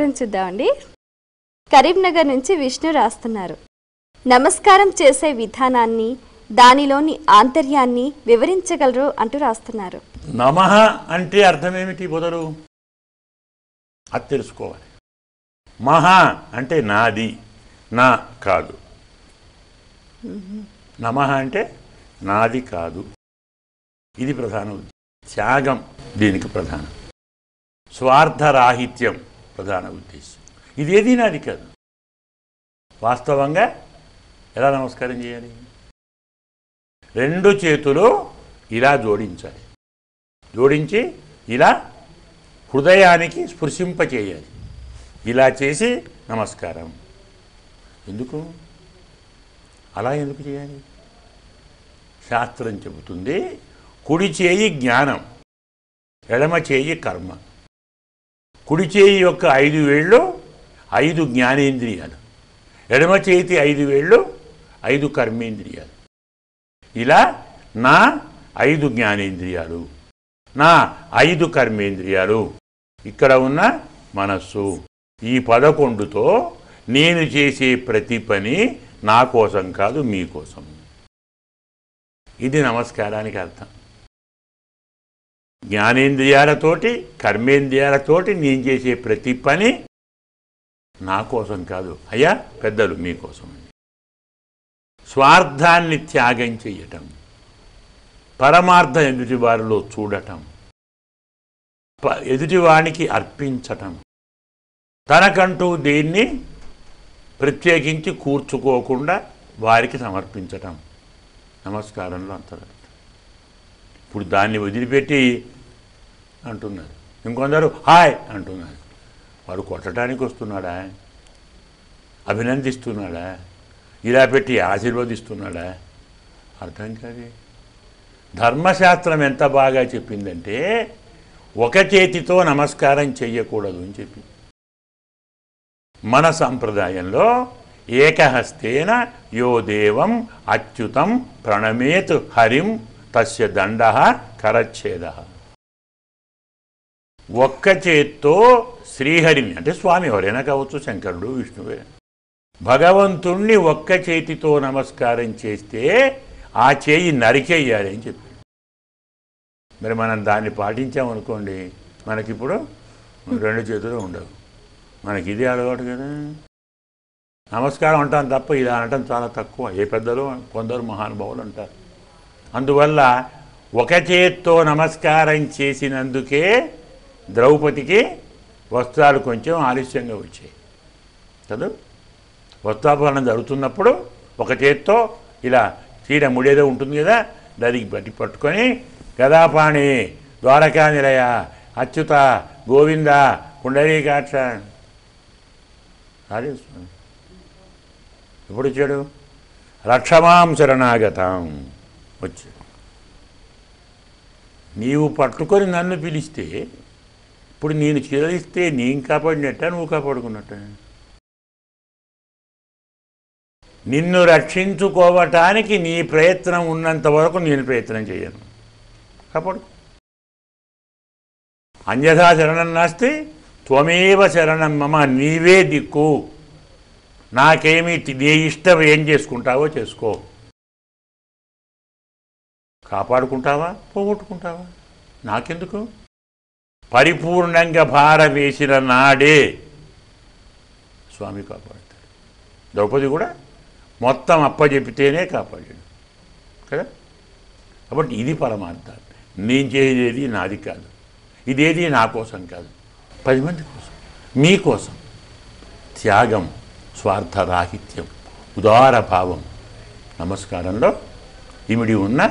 ఉత్తరం చూద్దామండి. కరీంనగర్ నుంచి విష్ణు రాస్తున్నారు. నమస్కారం చేసే విధానాన్ని, దానిలోని ఆంతర్యాన్ని వివరించగలరు అంటూ రాస్తున్నారు. నమః అంటే అర్థం ఏమిటి మొదలు అది తెలుసుకోవాలి. మహా అంటే నాది, నా కాదు. నమః అంటే నాది కాదు. ఇది ప్రధానం. త్యాగం దీనికి ప్రధానం. స్వార్థరాహిత్యం ప్రధాన ఉద్దేశం. ఇదేది నాది కాదు. వాస్తవంగా ఎలా నమస్కారం చేయాలి? రెండు చేతులు ఇలా జోడించాలి. జోడించి ఇలా హృదయానికి స్పృశింపచేయాలి. ఇలా చేసి నమస్కారం. ఎందుకు అలా ఎందుకు చేయాలి? శాస్త్రం చెబుతుంది, కుడి చేయి జ్ఞానం, ఎడమ చేయి కర్మ. కుడి చేయి యొక్క 5 వేళ్ళు 5 జ్ఞానేంద్రియాలు, ఎడమ చేతి 5 వేళ్ళు 5 కర్మేంద్రియాలు. ఇలా నా 5 జ్ఞానేంద్రియాలు, నా 5 కర్మేంద్రియాలు, ఇక్కడ ఉన్న మనస్సు, ఈ 11తో నేను చేసే ప్రతి పని నా కోసం కాదు, మీకోసం. ఇది నమస్కారానికి అర్థం. జ్ఞానేంద్రియాలతోటి కర్మేంద్రియాలతోటి నేను చేసే ప్రతి పని నా కోసం కాదు, అయ్యా పెద్దలు మీకోసం. స్వార్థాన్ని త్యాగం చెయ్యటం, పరమార్థం ఎదుటివారిలో చూడటం, ఎదుటివానికి అర్పించటం, తనకంటూ దేన్ని ప్రత్యేకించి కూర్చుకోకుండా వారికి సమర్పించటం నమస్కారంలో అంతరం. ఇప్పుడు దాన్ని వదిలిపెట్టి అంటున్నారు. ఇంకొందరు హాయ్ అంటున్నారు. వాడు కొట్టడానికి వస్తున్నాడా? అభినందిస్తున్నాడా? ఇలా పెట్టి ఆశీర్వదిస్తున్నాడా? అర్థం కాదు. ధర్మశాస్త్రం ఎంత బాగా చెప్పిందంటే ఒక చేతితో నమస్కారం చెయ్యకూడదు అని చెప్పింది. మన సంప్రదాయంలో ఏకహస్తేన యో దేవం అచ్యుతం ప్రణమేత్ హరిం తస్య దండః కరచ్ఛేదః. ఒక్క చేత్తో శ్రీహరిని అంటే స్వామి ఎవరైనా కావచ్చు, శంకరుడు విష్ణువే, భగవంతుణ్ణి ఒక్క చేతితో నమస్కారం చేస్తే ఆ చేయి నరికేయాలి అని చెప్పి. మరి మనం దాన్ని పాటించామనుకోండి, మనకిప్పుడు 2 చేతులు ఉండవు. మనకి ఇది అలవాటు కదా. నమస్కారం అంటాం తప్ప ఇలా అనటం చాలా తక్కువ. ఏ పెద్దలు కొందరు మహానుభావులు అంటారు. అందువల్ల ఒక చేత్తో నమస్కారం చేసినందుకే ద్రౌపదికి వస్త్రాలు కొంచెం ఆలస్యంగా వచ్చాయి కదా. వస్త్రాపహరణం జరుగుతున్నప్పుడు ఒక చేత్తో ఇలా చీడ ముడేదో ఉంటుంది కదా, దానికి పట్టుకొని గదాపాణి ద్వారకా నిలయ అచ్యుత గోవింద పుండరీకాక్ష అదే ఎప్పుడు వచ్చాడు? రక్షమాం శరణాగతం వచ్చాడు. నీవు పట్టుకొని నన్ను పిలిస్తే ఇప్పుడు నేను చిరలిస్తే నేను కాపాడినట్ట, నువ్వు కాపాడుకున్నట్ట? నిన్ను రక్షించుకోవటానికి నీ ప్రయత్నం ఉన్నంత వరకు నేను ప్రయత్నం చేయను. కాపాడు. అన్యథా శరణం నాస్తి త్వమేవ శరణం మమ. నీవే దిక్కు, నాకేమీ నీ ఇష్టం, ఏం చేసుకుంటావో చేసుకో. కాపాడుకుంటావా పోగొట్టుకుంటావా నాకెందుకు? పరిపూర్ణంగా భార వేసిన నాడే స్వామి కాపాడుతాడు. ద్రౌపది కూడా మొత్తం అప్పచెప్పితేనే కాపాడాడు కదా. కాబట్టి ఇది పరమార్థం. నేను చేసేది నాది కాదు, ఇదేది నా కోసం కాదు, 10 మంది కోసం, మీకోసం. త్యాగం, స్వార్థరాహిత్యం, ఉదార భావం నమస్కారంలో ఇమిడి ఉన్న